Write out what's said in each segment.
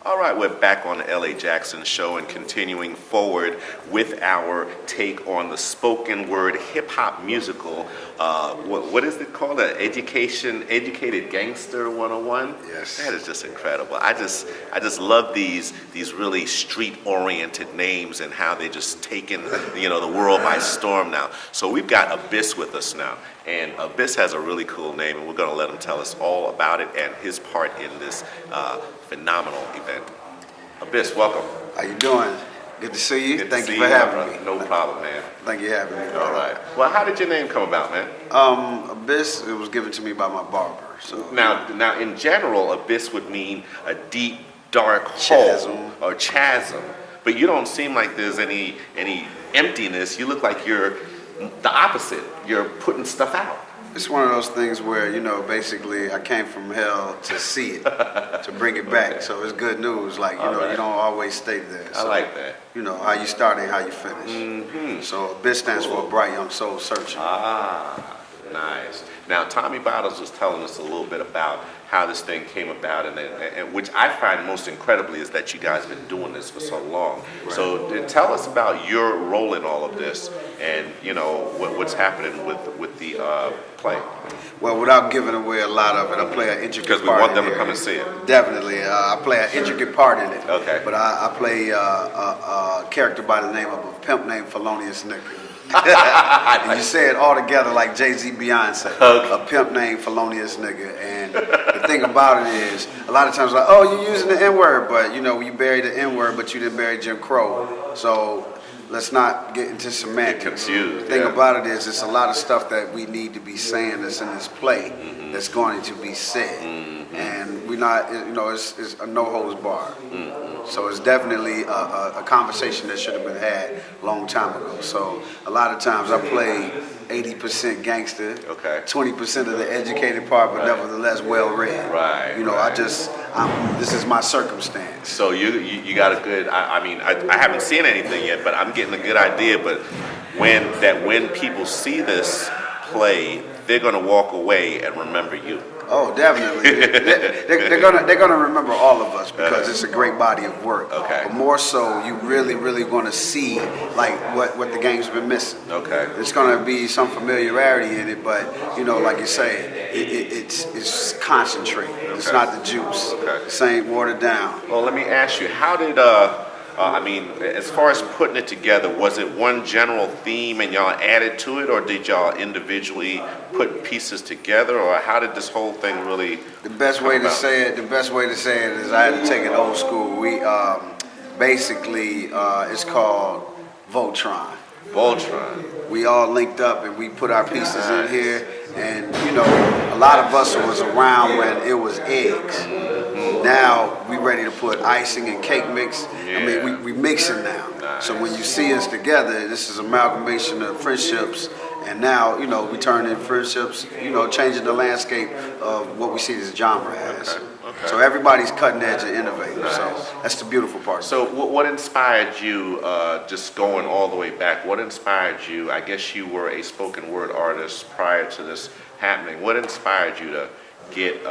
All right, we're back on the L.A. Jackson Show and continuing forward with our take on the spoken word hip-hop musical. What is it called? Educated Gangster 101? Yes. That is just incredible. I just love these really street-oriented names and how they just taken the world by storm now. So we've got A.B.Y.S. with us now. And A.B.Y.S. has a really cool name, and we're going to let him tell us all about it and his part in this phenomenal event. A.B.Y.S., welcome. How you doing? Good to see you. Good Thank to you see for having brother. me. No problem, man. Thank you for having me. All right. Well, how did your name come about, man? A.B.Y.S., it was given to me by my barber. So Now, in general, A.B.Y.S. would mean a deep, dark hole or chasm. But you don't seem like there's any emptiness. You look like you're the opposite. You're putting stuff out. It's one of those things where, basically I came from hell to see it, to bring it back. Okay. So it's good news. Like, Right. you don't always stay there. So, I like that. How you start and how you finish. Mm-hmm. So A.B.Y.S. stands for a bright young soul searching. Ah, nice. Now, Tommy Bottles was telling us a little bit about how this thing came about, and which I find most incredibly is that you guys have been doing this for so long. Right. So tell us about your role in all of this, and what's happening with the play. Well, without giving away a lot of it, I play an intricate part. Because we want them in to here. come and see it. Definitely. I play an intricate part in it. Okay. But I play a character by the name of a pimp named Felonious Nigga. And you say it all together like Jay-Z, Beyonce. Okay. A pimp named Felonious Nigga. And the thing about it is, a lot of times like, oh, you're using the N-word, but you buried the N-word, but you didn't bury Jim Crow. So let's not get into semantics. Get confused. The thing about it is, it's a lot of stuff that we need to be saying that's in this play that's going to be said. And we're not, it's a no holds bar. So it's definitely a conversation that should have been had a long time ago. So a lot of times I play 80% gangster, Okay. 20% of the educated part, but nevertheless well read. Right. This is my circumstance. So you got a good. I haven't seen anything yet, but I'm getting a good idea. But when people see this play, they're gonna walk away and remember you. Oh, definitely. they're gonna remember all of us because it's a great body of work. Okay. But more so, you really gonna see like what the game's been missing. Okay. It's gonna be some familiarity in it, but like you say, it's concentrated. It's Okay. not the juice. Okay. This ain't watered down. Well, let me ask you, how did as far as putting it together, was it one general theme and y'all added to it, or did y'all individually put pieces together, or how did this whole thing really? The best way to say it is I had to take it old school. We basically it's called Voltron. Voltron. We all linked up and we put our pieces in here, and a lot of us was around when it was eggs. Now we ready to put icing and cake mix. Yeah. We mixing now. Nice. So when you see us together, this is amalgamation of friendships, and now we turn in friendships. Changing the landscape of what we see this genre as. Okay. So everybody's cutting edge and innovative. Nice. So that's the beautiful part. So what inspired you, just going all the way back, what inspired you? I guess you were a spoken word artist prior to this happening. What inspired you to get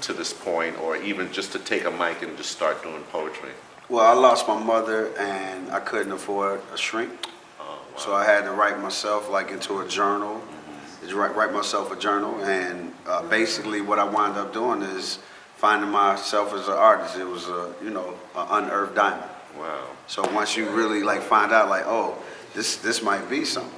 to this point, or even just to take a mic and just start doing poetry? Well, I lost my mother and I couldn't afford a shrink. Oh, wow. So I had to write myself into a journal, write myself a journal, and basically what I wound up doing is finding myself as an artist. It was an unearthed diamond. Wow. So once you really find out oh, this might be something,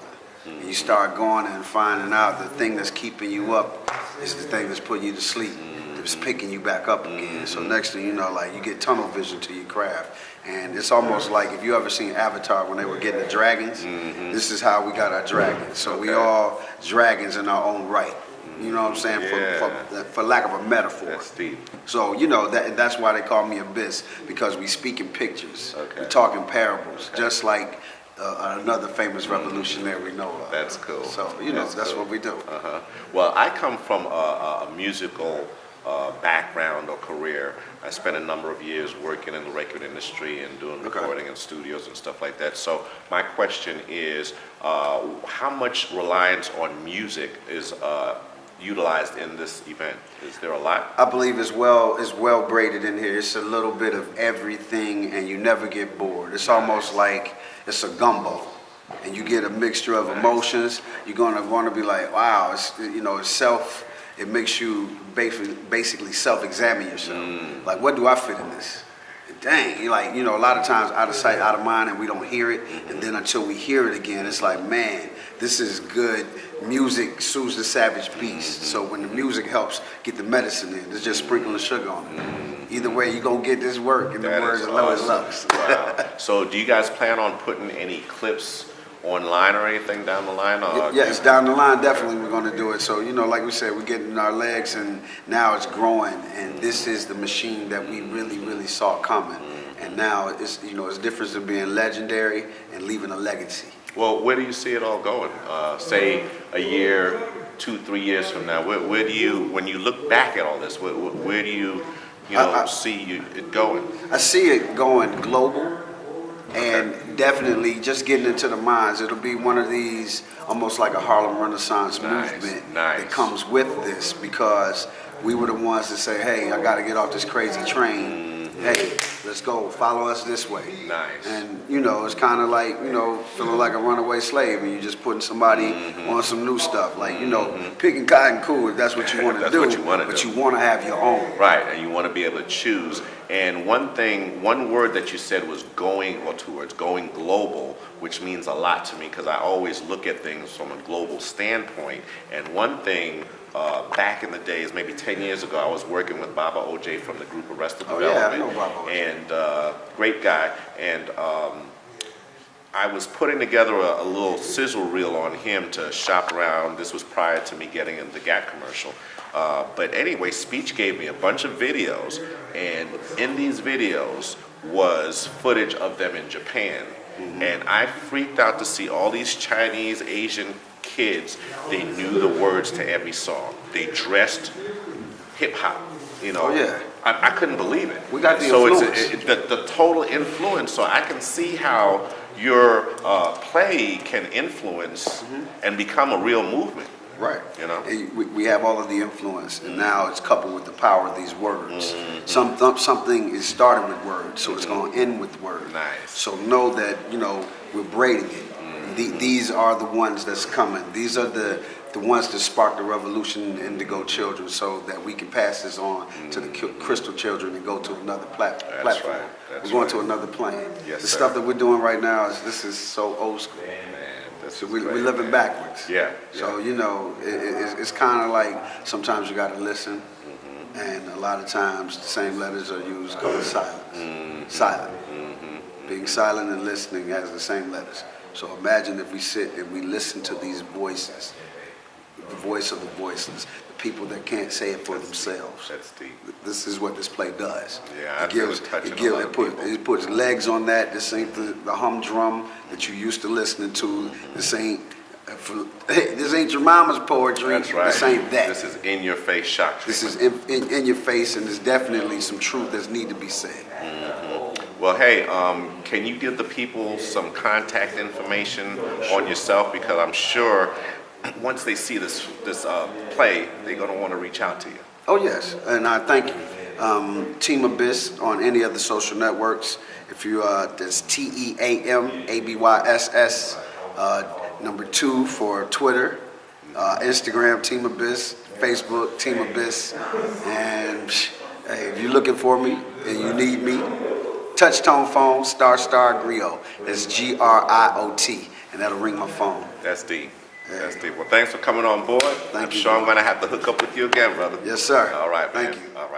and you start going and finding out the thing that's keeping you up is the thing that's putting you to sleep. It's picking you back up again. So next thing you know, you get tunnel vision to your craft. And it's almost like if you ever seen Avatar when they were getting the dragons, this is how we got our dragons. So we all dragons in our own right. You know what I'm saying? Yeah. For lack of a metaphor. That's deep. So, that's why they call me A.B.Y.S., because we speak in pictures. Okay. We talk in parables, just like another famous revolutionary we know of. That's cool. So, that's cool. what we do. Uh-huh. Well, I come from a musical background or career. I spent a number of years working in the record industry and doing recording in studios and stuff like that. So my question is, how much reliance on music is utilized in this event? Is there a lot? I believe it's well braided in here. It's a little bit of everything, and you never get bored. It's almost like it's a gumbo, and you get a mixture of emotions. You're gonna want to be like, wow, it's self. It makes you basically self-examine yourself. Like, what do I fit in this? Dang, you're like, a lot of times out of sight, out of mind, and we don't hear it. And then until we hear it again, it's like, man, this is good. Music soothes the savage beast. So when the music helps get the medicine in, it's just sprinkling the sugar on it. Either way, you're going to get this work in the words of Lois Lux. Wow. So do you guys plan on putting any clips online or anything down the line? Yes, down the line, definitely we're going to do it. So, like we said, we're getting our legs, and now it's growing, and this is the machine that we really, really saw coming. And now it's, it's different than being legendary and leaving a legacy. Well, where do you see it all going? Say a year, 2-3 years from now, where do you, when you look back at all this, where do you, see it going? I see it going global. And definitely just getting into the minds. It'll be one of these, almost like a Harlem Renaissance movement that comes with this, because we were the ones that say, hey, I got to get off this crazy train. Hey, let's go. Follow us this way. Nice. And, it's kind of like, feeling like a runaway slave, and you're just putting somebody on some new stuff. Like, picking cotton cool, if that's what you want to do. What you want to do. But you want to have your own. Right, and you want to be able to choose. And one word that you said was going global, which means a lot to me, because I always look at things from a global standpoint. And one thing, back in the days, maybe 10 years ago, I was working with Baba OJ from the group Arrested Development. Yeah, I know Baba OJ. And great guy. And I was putting together a little sizzle reel on him to shop around. This was prior to me getting in the Gap commercial. But anyway, Speech gave me a bunch of videos, and in these videos was footage of them in Japan. And I freaked out to see all these Chinese, Asian kids. They knew the words to every song. They dressed hip hop. Oh yeah. I couldn't believe it. We got the influence. influence. The total influence. So I can see how your play can influence and become a real movement. Right. And we have all of the influence, and now it's coupled with the power of these words. Something is started with words, so it's going to end with words. Nice. So know that, we're braiding it. These are the ones that's coming. These are the ones that spark the revolution in Indigo children, so that we can pass this on to the Crystal children and go to another platform. Right. We're going to another plane. Yes, the sir. stuff that we're doing right now this is so old school. So we're living backwards. Yeah. So, it's kind of like sometimes you got to listen, and a lot of times the same letters are used called silence. Silent. Being silent and listening has the same letters. So imagine if we sit and we listen to these voices, the voice of the voiceless, the people that can't say it for themselves. That's deep. This is what this play does. Yeah, it puts legs on that. This ain't the humdrum that you used to listening to. This ain't your mama's poetry. That's right. This ain't that. This is in your face shock. This is in your face, and there's definitely some truth that need to be said. Well, hey, can you give the people some contact information on yourself? Because I'm sure once they see this play, they're going to want to reach out to you. Oh, yes, and I thank you. Team A.B.Y.S.S on any of the social networks. If you, that's TEAM, A.B.Y.S.S, number 2 for Twitter, Instagram, Team A.B.Y.S S, Facebook, Team A.B.Y.S S, and hey, if you're looking for me and you need me, touch tone phone, ** Griot. That's GRIOT, and that'll ring my phone. That's deep. That's deep. Well, thanks for coming on board. Thank you. I'm sure I'm going to have to hook up with you again, brother. Yes, sir. All right, man. Thank you. All right.